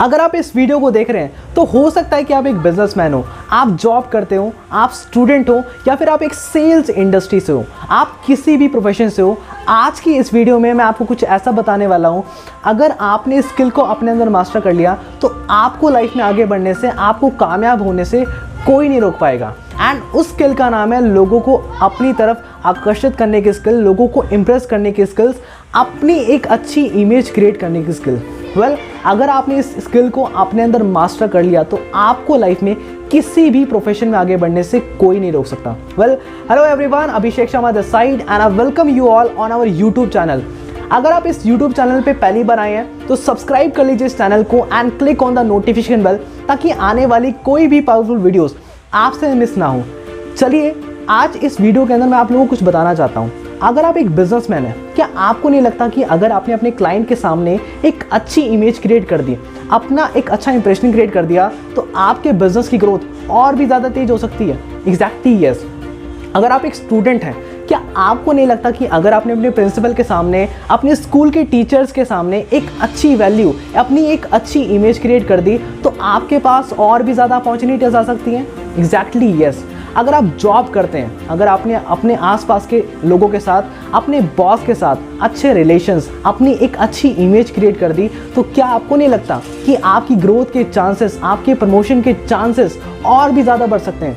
अगर आप इस वीडियो को देख रहे हैं तो हो सकता है कि आप एक बिजनेसमैन हो, आप जॉब करते हो, आप स्टूडेंट हो या फिर आप एक सेल्स इंडस्ट्री से हो, आप किसी भी प्रोफेशन से हो। आज की इस वीडियो में मैं आपको कुछ ऐसा बताने वाला हूं, अगर आपने इस स्किल को अपने अंदर मास्टर कर लिया तो आपको लाइफ में आगे बढ़ने से, आपको कामयाब होने से कोई नहीं रोक पाएगा। एंड उस स्किल का नाम है लोगों को अपनी तरफ आकर्षित करने की स्किल, लोगों को इम्प्रेस करने की स्किल्स, अपनी एक अच्छी इमेज क्रिएट करने की स्किल। अगर आपने इस स्किल को अपने अंदर मास्टर कर लिया तो आपको लाइफ में किसी भी प्रोफेशन में आगे बढ़ने से कोई नहीं रोक सकता। Hello everyone, Abhishek Sharma this side and I welcome you all on our YouTube channel. अगर आप इस यूट्यूब चैनल पे पहली बार आए हैं तो सब्सक्राइब कर लीजिए इस चैनल को and click on the notification bell, ताकि आने वाली कोई भी पावरफुल वीडियोस आपसे मिस ना हो। चलिए, आज इस वीडियो के अंदर मैं आप लोगों को कुछ बताना चाहता हूँ। अगर आप एक बिजनेसमैन हैं, क्या आपको नहीं लगता कि अगर आपने अपने क्लाइंट के सामने एक अच्छी इमेज क्रिएट कर दी, अपना एक अच्छा इंप्रेशन क्रिएट कर दिया, तो आपके बिजनेस की ग्रोथ और भी ज़्यादा तेज हो सकती है? Exactly yes. अगर आप एक स्टूडेंट हैं, क्या आपको नहीं लगता कि अगर आपने अपने प्रिंसिपल के सामने, अपने स्कूल के टीचर्स के सामने एक अच्छी वैल्यू, अपनी एक अच्छी इमेज क्रिएट कर दी तो आपके पास और भी ज़्यादा अपॉर्चुनिटीज आ सकती हैं? Exactly yes. अगर आप जॉब करते हैं, अगर आपने अपने आसपास के लोगों के साथ, अपने बॉस के साथ अच्छे रिलेशंस, अपनी एक अच्छी इमेज क्रिएट कर दी, तो क्या आपको नहीं लगता कि आपकी ग्रोथ के चांसेस, आपके प्रमोशन के चांसेस और भी ज़्यादा बढ़ सकते हैं?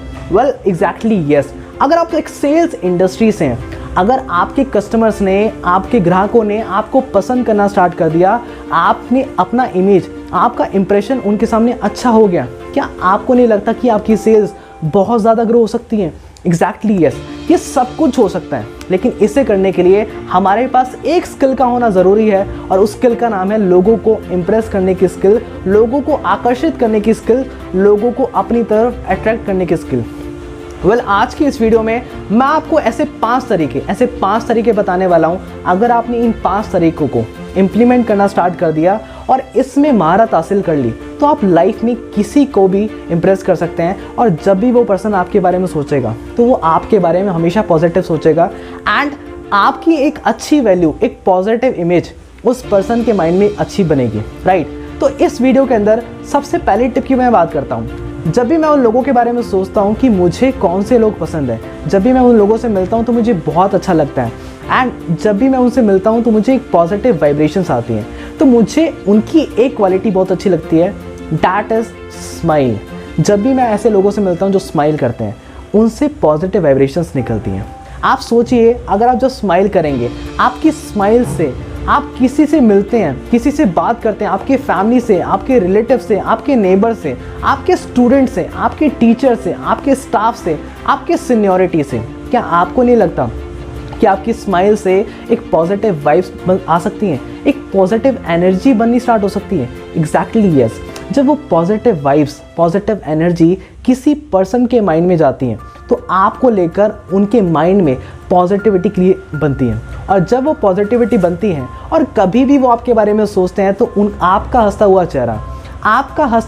Exactly yes. अगर आप एक सेल्स इंडस्ट्री से हैं, अगर आपके कस्टमर्स ने, आपके ग्राहकों ने आपको पसंद करना स्टार्ट कर दिया, आपने अपना इमेज, आपका इंप्रेशन उनके सामने अच्छा हो गया, क्या आपको नहीं लगता कि आपकी सेल्स बहुत ज़्यादा ग्रो हो सकती हैं? Exactly yes. ये सब कुछ हो सकता है, लेकिन इसे करने के लिए हमारे पास एक स्किल का होना ज़रूरी है, और उस स्किल का नाम है लोगों को इम्प्रेस करने की स्किल, लोगों को आकर्षित करने की स्किल, लोगों को अपनी तरफ अट्रैक्ट करने की स्किल। आज की इस वीडियो में मैं आपको ऐसे पांच तरीके बताने वाला हूं। अगर आपने इन 5 तरीकों को इम्प्लीमेंट करना स्टार्ट कर दिया और इसमें महारत हासिल कर ली, तो आप लाइफ में किसी को भी इम्प्रेस कर सकते हैं। और जब भी वो पर्सन आपके बारे में सोचेगा तो वो आपके बारे में हमेशा पॉजिटिव सोचेगा, एंड आपकी एक अच्छी वैल्यू, एक पॉजिटिव इमेज उस पर्सन के माइंड में अच्छी बनेगी, राइट? तो इस वीडियो के अंदर सबसे पहली टिप की मैं बात करता हूँ। जब भी मैं उन लोगों के बारे में सोचता हूँ कि मुझे कौन से लोग पसंद हैं, जब भी मैं उन लोगों से मिलता हूँ तो मुझे बहुत अच्छा लगता है, एंड जब भी मैं उनसे मिलता हूँ तो मुझे एक पॉजिटिव वाइब्रेशंस आती हैं। तो मुझे उनकी एक क्वालिटी बहुत अच्छी लगती है, दैट इज़ स्माइल। जब भी मैं ऐसे लोगों से मिलता हूँ जो स्माइल करते हैं, उनसे पॉजिटिव वाइब्रेशंस निकलती हैं। आप सोचिए, अगर आप जो स्माइल करेंगे, आपकी स्माइल से आप किसी से मिलते हैं, किसी से बात करते हैं, आपके फैमिली से, आपके रिलेटिव से, आपके नेबर से, आपके स्टूडेंट से, आपके टीचर से, आपके स्टाफ से, आपके सीनियरिटी से, क्या आपको नहीं लगता कि आपकी स्माइल से एक पॉजिटिव वाइब्स आ सकती हैं, एक पॉजिटिव एनर्जी बननी स्टार्ट हो सकती है? Exactly yes. जब वो पॉजिटिव वाइब्स, पॉजिटिव एनर्जी किसी पर्सन के माइंड में जाती हैं तो आपको लेकर उनके माइंड में पॉजिटिविटी बनती है, और जब वो पॉजिटिविटी बनती है और कभी भी वो आपके बारे में सोचते हैं तो आपका हंसता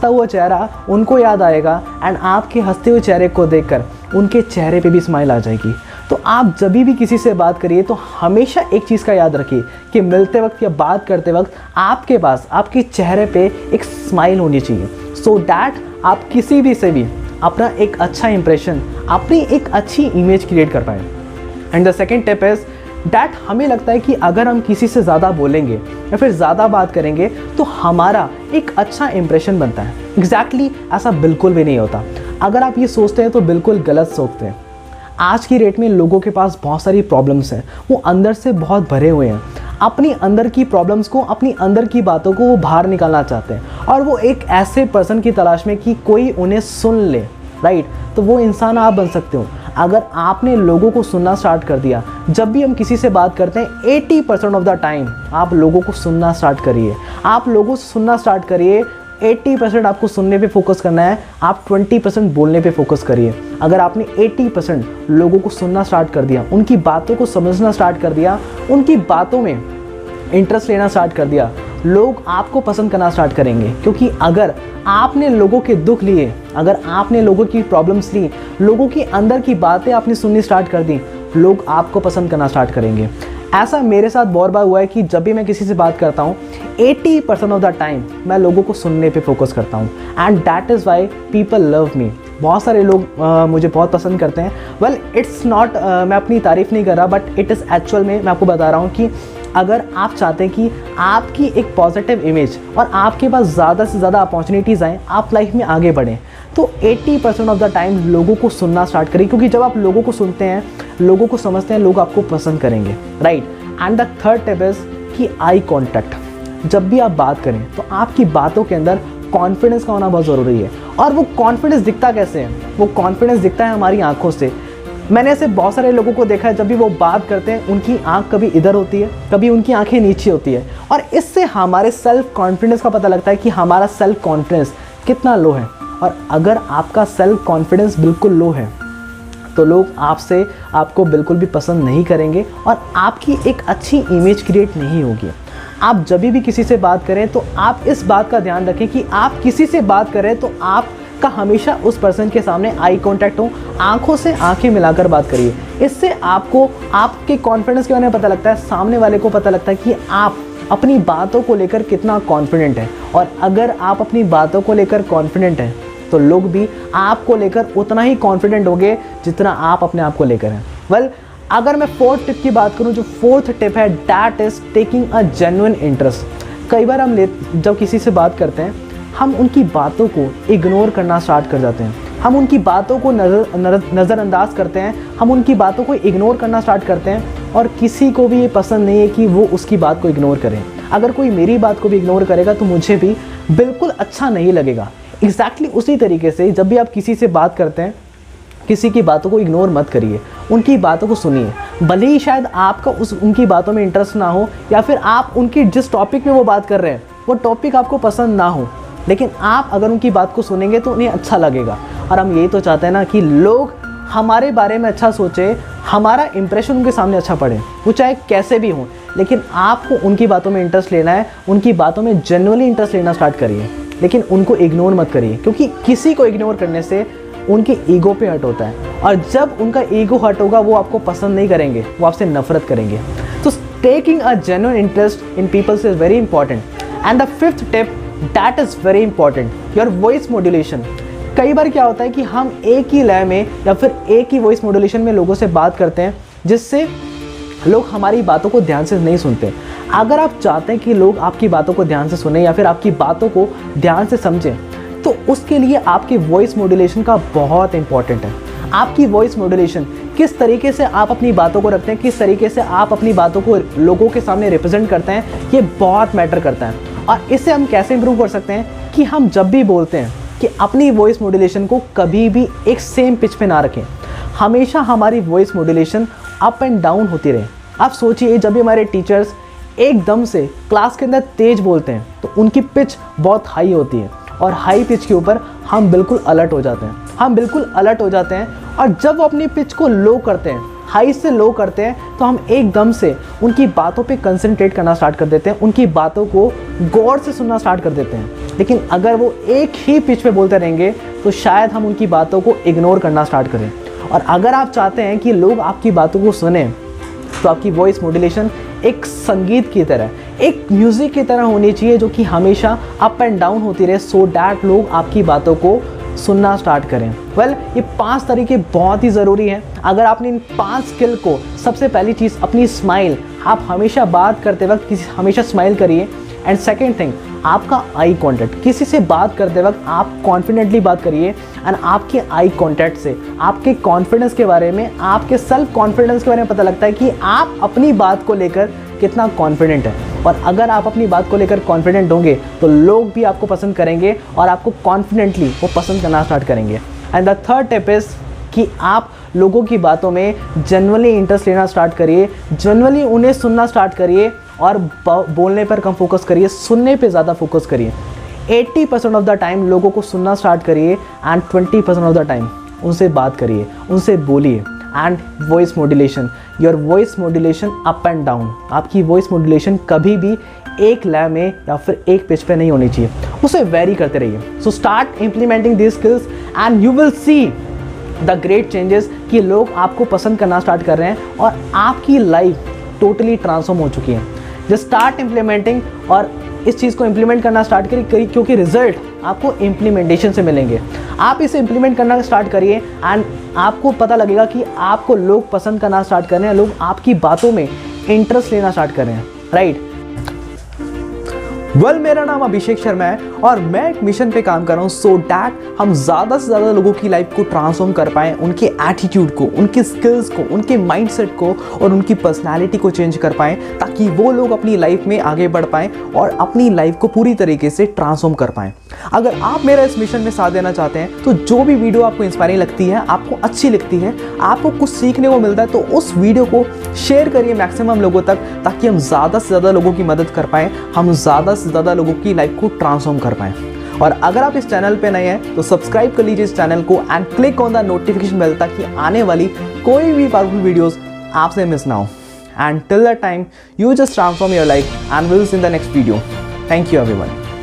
हुआ चेहरा उनको याद आएगा, एंड आपके हंसते हुए चेहरे को देखकर उनके चेहरे पे भी स्माइल आ जाएगी। तो आप जब भी किसी से बात करिए तो हमेशा एक चीज़ का याद रखिए कि मिलते वक्त या बात करते वक्त आपके पास, आपके चेहरे पे एक स्माइल होनी चाहिए, सो दैट आप किसी भी से भी अपना एक अच्छा इंप्रेशन, अपनी एक अच्छी इमेज क्रिएट कर पाएँ। And the second tip is that हमें लगता है कि अगर हम किसी से ज़्यादा बोलेंगे या फिर ज़्यादा बात करेंगे तो हमारा एक अच्छा इंप्रेशन बनता है। एग्जैक्टली ऐसा बिल्कुल भी नहीं होता। अगर आप ये सोचते हैं तो बिल्कुल गलत सोचते हैं। आज की डेट में लोगों के पास बहुत सारी प्रॉब्लम्स हैं, वो अंदर से बहुत भरे हुए हैं, अपनी अंदर की प्रॉब्लम्स को, अपनी अंदर की बातों को वो बाहर निकालना चाहते हैं, और वो एक ऐसे पर्सन की तलाश में कि कोई उन्हें सुन ले, राइट? तो वो इंसान आप बन सकते हो अगर आपने लोगों को सुनना स्टार्ट कर दिया। जब भी हम किसी से बात करते हैं 80% ऑफ द टाइम आप लोगों को सुनना स्टार्ट करिए, आप लोगों से सुनना स्टार्ट करिए। 80% आपको सुनने पे फोकस करना है, आप 20% बोलने पे फोकस करिए। अगर आपने 80% लोगों को सुनना स्टार्ट कर दिया, उनकी बातों को समझना स्टार्ट कर दिया, उनकी बातों में इंटरेस्ट लेना स्टार्ट कर दिया, लोग आपको पसंद करना स्टार्ट करेंगे। क्योंकि अगर आपने लोगों के दुख लिए, अगर आपने लोगों की प्रॉब्लम्स ली, लोगों की अंदर की बातें आपने सुननी स्टार्ट कर दी, लोग आपको पसंद करना स्टार्ट करेंगे। ऐसा मेरे साथ बहुत बार हुआ है कि जब भी मैं किसी से बात करता हूँ 80% ऑफ द टाइम मैं लोगों को सुनने पे फोकस करता हूँ, and that is why people love me. बहुत सारे लोग मुझे बहुत पसंद करते हैं। वेल इट्स नॉट, मैं अपनी तारीफ़ नहीं कर रहा, बट इट इज़ एक्चुअल में मैं आपको बता रहा हूँ कि अगर आप चाहते हैं कि आपकी एक पॉजिटिव इमेज और आपके पास ज़्यादा से ज़्यादा अपॉर्चुनिटीज़ आएँ, आप लाइफ में आगे बढ़ें, तो 80% ऑफ द टाइम लोगों को सुनना स्टार्ट करें, क्योंकि जब आप लोगों को सुनते हैं, लोगों को समझते हैं, लोग आपको पसंद करेंगे, right. And the third tip is कि आई कॉन्टैक्ट। जब भी आप बात करें तो आपकी बातों के अंदर कॉन्फिडेंस का होना बहुत ज़रूरी है। और वो कॉन्फिडेंस दिखता कैसे है? वो कॉन्फिडेंस दिखता है हमारी आंखों से। मैंने ऐसे बहुत सारे लोगों को देखा है, जब भी वो बात करते हैं उनकी आंख कभी इधर होती है, कभी उनकी आंखें नीचे होती है, और इससे हमारे सेल्फ कॉन्फिडेंस का पता लगता है कि हमारा सेल्फ कॉन्फिडेंस कितना लो है। और अगर आपका सेल्फ कॉन्फिडेंस बिल्कुल लो है तो लोग आपको बिल्कुल भी पसंद नहीं करेंगे और आपकी एक अच्छी इमेज क्रिएट नहीं होगी। आप जब भी किसी से बात करें तो आप इस बात का ध्यान रखें कि आप किसी से बात करें तो आपका हमेशा उस पर्सन के सामने आई कांटेक्ट हो, आंखों से आंखें मिलाकर बात करिए। इससे आपको आपके कॉन्फिडेंस के बारे में पता लगता है, सामने वाले को पता लगता है कि आप अपनी बातों को लेकर कितना कॉन्फिडेंट है। और अगर आप अपनी बातों को लेकर कॉन्फिडेंट हैं तो लोग भी आपको लेकर उतना ही कॉन्फिडेंट होंगे जितना आप अपने आप को लेकर हैं। वेल, अगर मैं फोर्थ टिप की बात करूं, जो फोर्थ टिप है that is taking a genuine interest. कई बार जब किसी से बात करते हैं, हम उनकी बातों को इग्नोर करना स्टार्ट कर जाते हैं, हम उनकी बातों को नज़रअंदाज करते हैं, हम उनकी बातों को इग्नोर करना स्टार्ट करते हैं, और किसी को भी ये पसंद नहीं है कि वो उसकी बात को इग्नोर करें। अगर कोई मेरी बात को भी इग्नोर करेगा तो मुझे भी बिल्कुल अच्छा नहीं लगेगा। एग्जैक्टली उसी तरीके से जब भी आप किसी से बात करते हैं, किसी की बातों को इग्नोर मत करिए, उनकी बातों को सुनिए। भले ही शायद आपका उनकी बातों में इंटरेस्ट ना हो, या फिर आप उनकी जिस टॉपिक में वो बात कर रहे हैं वो टॉपिक आपको पसंद ना हो, लेकिन आप अगर उनकी बात को सुनेंगे तो उन्हें अच्छा लगेगा। और हम यही तो चाहते हैं ना कि लोग हमारे बारे में अच्छा सोचे, हमारा इंप्रेशन उनके सामने अच्छा पड़े, वो चाहे कैसे भी हों। लेकिन आपको उनकी बातों में इंटरेस्ट लेना है, उनकी बातों में जेन्युइनली इंटरेस्ट लेना स्टार्ट करिए, लेकिन उनको इग्नोर मत करिए, क्योंकि किसी को इग्नोर करने से उनके ईगो पे हर्ट होता है, और जब उनका ईगो हर्ट होगा वो आपको पसंद नहीं करेंगे, वो आपसे नफरत करेंगे। तो taking a genuine interest in people's is very important. And the fifth tip that is very important, your voice modulation. कई बार क्या होता है कि हम एक ही लय में या फिर एक ही वॉइस मॉड्यूलेशन में लोगों से बात करते हैं, जिससे लोग हमारी बातों को ध्यान से नहीं सुनते। अगर आप चाहते हैं कि लोग आपकी बातों को ध्यान से सुने या फिर आपकी बातों को ध्यान से समझें, तो उसके लिए आपकी वॉइस मॉड्यूलेशन का बहुत इंपॉर्टेंट है। आपकी वॉइस मॉड्यूलेशन, किस तरीके से आप अपनी बातों को रखते हैं, किस तरीके से आप अपनी बातों को लोगों के सामने रिप्रेजेंट करते हैं, ये बहुत मैटर करता है। और इससे हम कैसे इंप्रूव कर सकते हैं कि हम जब भी बोलते हैं कि अपनी वॉइस मॉड्यूलेशन को कभी भी एक सेम पिच पे ना रखें, हमेशा हमारी voice modulation up and down होती रहे। आप सोचिए, जब भी हमारे टीचर्स एकदम से क्लास के अंदर तेज बोलते हैं तो उनकी पिच बहुत हाई होती है, और हाई पिच के ऊपर हम बिल्कुल अलर्ट हो जाते हैं, और जब वो अपनी पिच को लो करते हैं, हाई से लो करते हैं, तो हम एकदम से उनकी बातों पे कंसंट्रेट करना स्टार्ट कर देते हैं, उनकी बातों को गौर से सुनना स्टार्ट कर देते हैं। लेकिन अगर वो एक ही पिच पे बोलते रहेंगे तो शायद हम उनकी बातों को इग्नोर करना स्टार्ट करें। और अगर आप चाहते हैं कि लोग आपकी बातों को सुने, तो आपकी वॉइस मॉड्यूलेशन एक संगीत की तरह, एक म्यूज़िक की तरह होनी चाहिए, जो कि हमेशा अप एंड डाउन होती रहे, सो डैट लोग आपकी बातों को सुनना स्टार्ट करें। वेल, ये 5 तरीके बहुत ही ज़रूरी हैं। अगर आपने इन 5 स्किल को, सबसे पहली चीज़ अपनी स्माइल, आप हमेशा बात करते वक्त हमेशा स्माइल करिए। एंड सेकेंड थिंग, आपका आई कॉन्टैक्ट, किसी से बात करते वक्त आप कॉन्फिडेंटली बात करिए, एंड आपके आई कॉन्टैक्ट से आपके कॉन्फिडेंस के बारे में, आपके सेल्फ कॉन्फिडेंस के बारे में पता लगता है कि आप अपनी बात को लेकर कितना कॉन्फिडेंट है। और अगर आप अपनी बात को लेकर कॉन्फिडेंट होंगे तो लोग भी आपको पसंद करेंगे और आपको कॉन्फिडेंटली वो पसंद करना स्टार्ट करेंगे। And the third tip is कि आप लोगों की बातों में जनरली इंटरेस्ट लेना स्टार्ट करिए, जनरली उन्हें सुनना स्टार्ट करिए, और बोलने पर कम फोकस करिए, सुनने पे ज़्यादा फोकस करिए। 80% ऑफ द टाइम लोगों को सुनना स्टार्ट करिए, एंड 20% ऑफ द टाइम उनसे बात करिए, उनसे बोलिए। And voice modulation, your voice modulation up and down, आपकी वॉइस मॉड्यूलेशन कभी भी एक लय में या फिर एक पिच पे नहीं होनी चाहिए, उसे वेरी करते रहिए। So start implementing this skills and you will see the great changes, कि लोग आपको पसंद करना स्टार्ट कर रहे हैं और आपकी लाइफ टोटली ट्रांसफॉर्म हो चुकी है। जस्ट स्टार्ट इम्प्लीमेंटिंग, और इस चीज़ को इम्प्लीमेंट करना स्टार्ट करिए, क्योंकि रिजल्ट आपको इम्प्लीमेंटेशन से मिलेंगे। आप इसे इम्प्लीमेंट करना स्टार्ट करिए एंड आपको पता लगेगा कि आपको लोग पसंद करना स्टार्ट कर रहे हैं, लोग आपकी बातों में इंटरेस्ट लेना स्टार्ट कर रहे हैं, राइट। मेरा नाम अभिषेक शर्मा है और मैं एक मिशन पे काम कर रहा हूँ सो दैट हम ज़्यादा से ज़्यादा लोगों की लाइफ को ट्रांसफॉर्म कर पाएँ, उनके एटीट्यूड को, उनके स्किल्स को, उनके माइंडसेट को और उनकी पर्सनालिटी को चेंज कर पाएँ, ताकि वो लोग अपनी लाइफ में आगे बढ़ पाएँ और अपनी लाइफ को पूरी तरीके से ट्रांसफॉर्म कर पाएँ। अगर आप मेरा इस मिशन में साथ देना चाहते हैं तो जो भी वीडियो आपको इंस्पायरिंग लगती है, आपको अच्छी लगती है, आपको कुछ सीखने को मिलता है, तो उस वीडियो को शेयर करिए मैक्सिमम लोगों तक, ताकि हम ज़्यादा से ज़्यादा लोगों की मदद कर पाएँ, हम ज़्यादा से ज़्यादा लोगों की लाइफ को ट्रांसफॉर्म कर पाएँ। और अगर आप इस चैनल पे नए हैं तो सब्सक्राइब कर लीजिए इस चैनल को and click on the notification bell, ताकि आने वाली कोई भी पावरफुल वीडियोस आपसे मिस ना हो। And till that time, you just transform your life and we'll see in the next video. Thank you everyone.